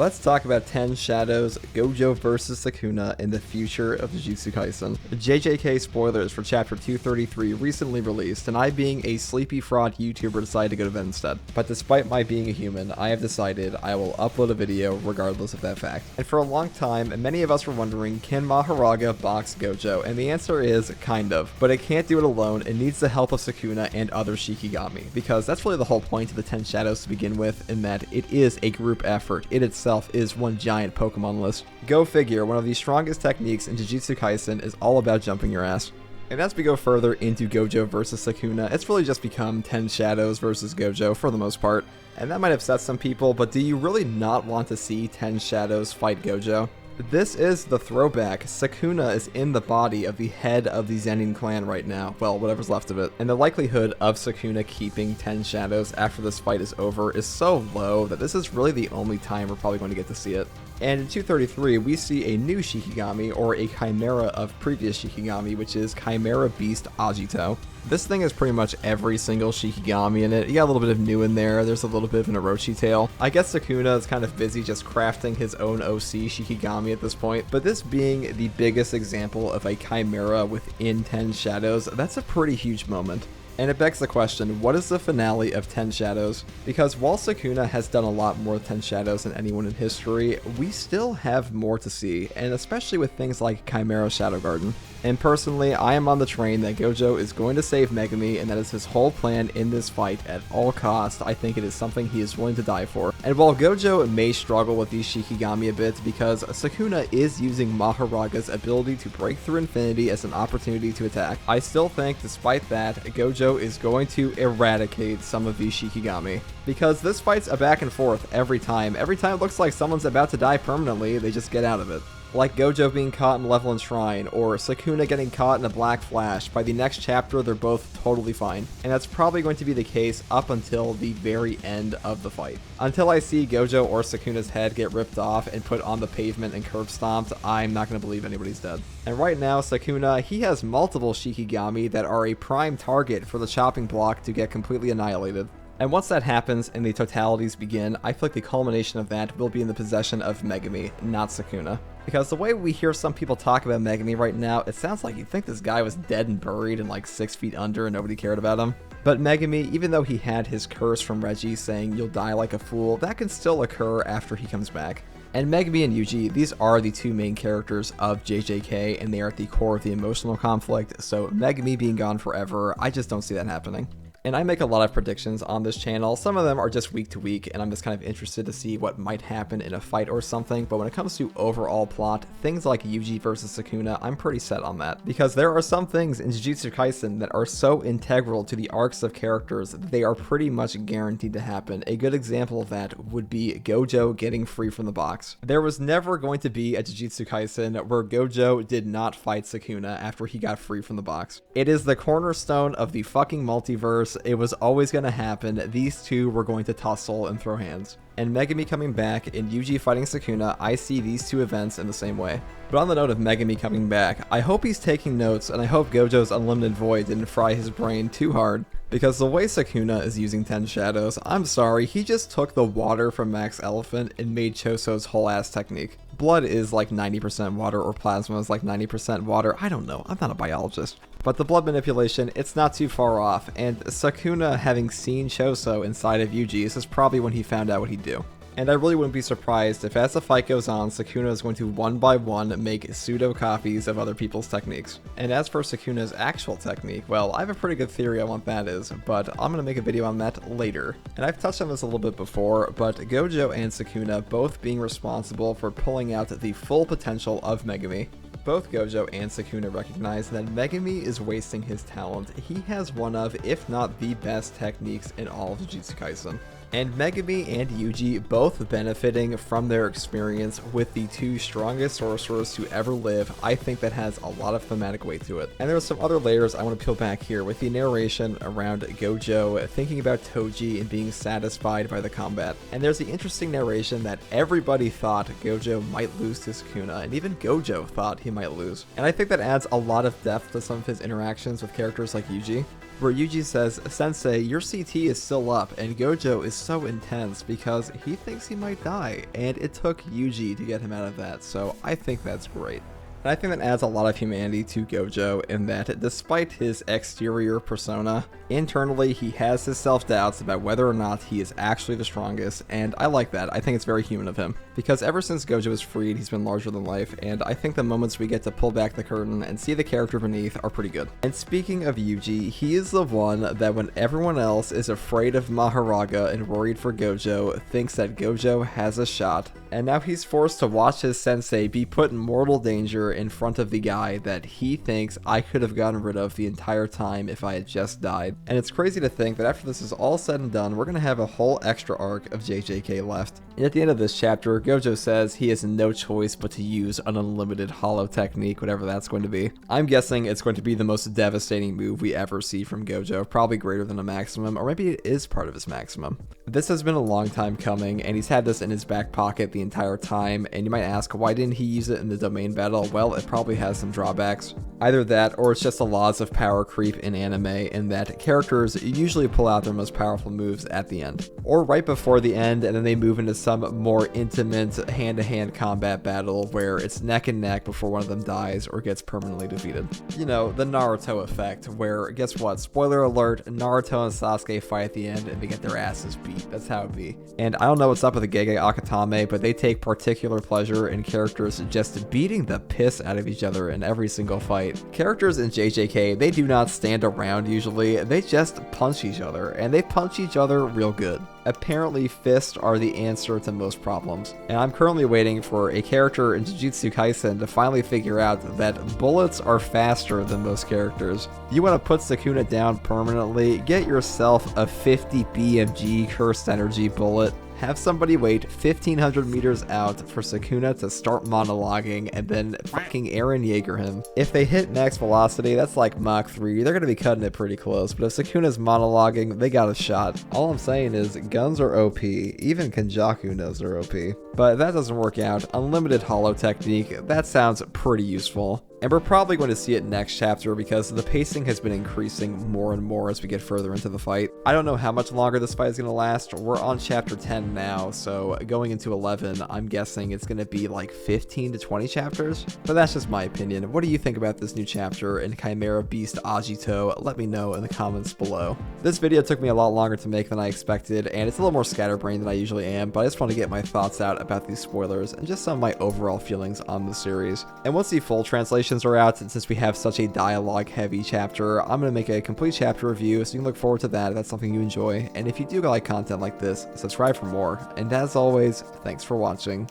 Let's talk about 10 Shadows, Gojo vs Sukuna, in the future of Jujutsu Kaisen. JJK Spoilers for Chapter 233 recently released, and I, being a sleepy fraud YouTuber, decided to go to bed instead. But despite my being a human, I have decided I will upload a video regardless of that fact. And for a long time, many of us were wondering, can Mahoraga box Gojo? And the answer is, kind of. But it can't do it alone, it needs the help of Sukuna and other Shikigami, because that's really the whole point of the 10 Shadows to begin with, in that it is a group effort. It itself is one giant Pokemon list. Go figure, one of the strongest techniques in Jujutsu Kaisen is all about jumping your ass. And as we go further into Gojo versus Sukuna, it's really just become 10 Shadows versus Gojo for the most part. And that might upset some people, but do you really not want to see 10 Shadows fight Gojo? This is the throwback. Sukuna is in the body of the head of the Zenin clan right now. Well, whatever's left of it. And the likelihood of Sukuna keeping 10 Shadows after this fight is over is so low that this is really the only time we're probably going to get to see it. And in 233, we see a new Shikigami, or a Chimera of previous Shikigami, which is Chimera Beast Agito. This thing is pretty much every single Shikigami in it. You got a little bit of new in there, there's a little bit of an Orochi tail. I guess Sukuna is kind of busy just crafting his own OC Shikigami at this point, but this being the biggest example of a Chimera within 10 Shadows, that's a pretty huge moment. And it begs the question, what is the finale of 10 Shadows? Because while Sukuna has done a lot more with 10 Shadows than anyone in history, we still have more to see, and especially with things like Chimera Shadow Garden. And personally, I am on the train that Gojo is going to save Megumi, and that is his whole plan in this fight at all costs. I think it is something he is willing to die for. And while Gojo may struggle with these Shikigami a bit, because Sukuna is using Mahoraga's ability to break through infinity as an opportunity to attack, I still think, despite that, Gojo is going to eradicate some of these Shikigami. Because this fight's a back and forth every time. Every time it looks like someone's about to die permanently, they just get out of it. Like Gojo being caught in Level Shrine, or Sukuna getting caught in a Black Flash. By the next chapter, they're both totally fine. And that's probably going to be the case up until the very end of the fight. Until I see Gojo or Sukuna's head get ripped off and put on the pavement and curb stomped, I'm not going to believe anybody's dead. And right now, Sukuna, he has multiple Shikigami that are a prime target for the chopping block to get completely annihilated. And once that happens and the totalities begin, I feel like the culmination of that will be in the possession of Megumi, not Sukuna. Because the way we hear some people talk about Megumi right now, it sounds like you think this guy was dead and buried and like 6 feet under and nobody cared about him. But Megumi, even though he had his curse from Reggie saying you'll die like a fool, that can still occur after he comes back. And Megumi and Yuji, these are the two main characters of JJK, and they are at the core of the emotional conflict, so Megumi being gone forever, I just don't see that happening. And I make a lot of predictions on this channel. Some of them are just week to week, and I'm just kind of interested to see what might happen in a fight or something. But when it comes to overall plot, things like Yuji versus Sukuna, I'm pretty set on that. Because there are some things in Jujutsu Kaisen that are so integral to the arcs of characters that they are pretty much guaranteed to happen. A good example of that would be Gojo getting free from the box. There was never going to be a Jujutsu Kaisen where Gojo did not fight Sukuna after he got free from the box. It is the cornerstone of the fucking multiverse. It was always going to happen. These two were going to tussle and throw hands. And Megumi coming back and Yuji fighting Sukuna, I see these two events in the same way. But on the note of Megumi coming back, I hope he's taking notes, and I hope Gojo's Unlimited Void didn't fry his brain too hard. Because the way Sukuna is using 10 Shadows, I'm sorry, he just took the water from Max Elephant and made Choso's whole ass technique. Blood is like 90% water, or plasma is like 90% water. I don't know, I'm not a biologist. But the blood manipulation, it's not too far off, and Sukuna having seen Choso inside of Yuji, this is probably when he found out what he'd do. And I really wouldn't be surprised if as the fight goes on, Sukuna is going to one by one make pseudo copies of other people's techniques. And as for Sukuna's actual technique, well, I have a pretty good theory on what that is, but I'm going to make a video on that later. And I've touched on this a little bit before, but Gojo and Sukuna both being responsible for pulling out the full potential of Megumi. Both Gojo and Sukuna recognize that Megumi is wasting his talent. He has one of, if not the best techniques in all of Jujutsu Kaisen. And Megumi and Yuji both benefiting from their experience with the two strongest sorcerers to ever live. I think that has a lot of thematic weight to it. And there are some other layers I want to peel back here with the narration around Gojo thinking about Toji and being satisfied by the combat. And there's the interesting narration that everybody thought Gojo might lose to Sukuna, and even Gojo thought he might lose. And I think that adds a lot of depth to some of his interactions with characters like Yuji. where Yuji says, "Sensei, your CT is still up," and Gojo is so intense because he thinks he might die, and it took Yuji to get him out of that, so I think that's great. And I think that adds a lot of humanity to Gojo in that despite his exterior persona, internally he has his self-doubts about whether or not he is actually the strongest, and I like that. I think it's very human of him. Because ever since Gojo was freed, he's been larger than life, and I think the moments we get to pull back the curtain and see the character beneath are pretty good. And speaking of Yuji, he is the one that when everyone else is afraid of Mahoraga and worried for Gojo, thinks that Gojo has a shot. And now he's forced to watch his sensei be put in mortal danger in front of the guy that he thinks I could have gotten rid of the entire time if I had just died. And it's crazy to think that after this is all said and done, we're going to have a whole extra arc of JJK left. And at the end of this chapter, Gojo says he has no choice but to use an unlimited hollow technique, whatever that's going to be. I'm guessing it's going to be the most devastating move we ever see from Gojo, probably greater than a maximum, or maybe it is part of his maximum. This has been a long time coming, and he's had this in his back pocket the entire time, and you might ask, why didn't he use it in the domain battle? Well, it probably has some drawbacks. Either that, or it's just the laws of power creep in anime, in that characters usually pull out their most powerful moves at the end. Or right before the end, and then they move into some more intimate hand-to-hand combat battle where it's neck and neck before one of them dies or gets permanently defeated. You know, the Naruto effect, where, guess what, spoiler alert, Naruto and Sasuke fight at the end and they get their asses beat. That's how it be. And I don't know what's up with the Gege Akatame, but they take particular pleasure in characters just beating the piss out of each other in every single fight. Characters in JJK, they do not stand around usually, they just punch each other, and they punch each other real good. Apparently fists are the answer to most problems, and I'm currently waiting for a character in Jujutsu Kaisen to finally figure out that bullets are faster than most characters. You want to put Sukuna down permanently, get yourself a 50 BMG cursed energy bullet. Have somebody wait 1,500 meters out for Sukuna to start monologuing and then fucking Eren Yeager him. If they hit max velocity, that's like Mach 3, they're going to be cutting it pretty close, but if Sukuna's monologuing, they got a shot. All I'm saying is guns are OP, even Kenjaku knows they're OP. But if that doesn't work out, unlimited hollow technique, that sounds pretty useful. And we're probably going to see it next chapter because the pacing has been increasing more and more as we get further into the fight. I don't know how much longer this fight is going to last. We're on chapter 10 now, so going into 11, I'm guessing it's going to be like 15 to 20 chapters. But that's just my opinion. What do you think about this new chapter in Chimera Beast Agito? Let me know in the comments below. This video took me a lot longer to make than I expected, and it's a little more scatterbrained than I usually am, but I just want to get my thoughts out about these spoilers and just some of my overall feelings on the series. And once the full translations are out, and since we have such a dialogue heavy chapter, I'm going to make a complete chapter review, so you can look forward to that if that's something you enjoy. And if you do like content like this, subscribe for more. And as always, thanks for watching.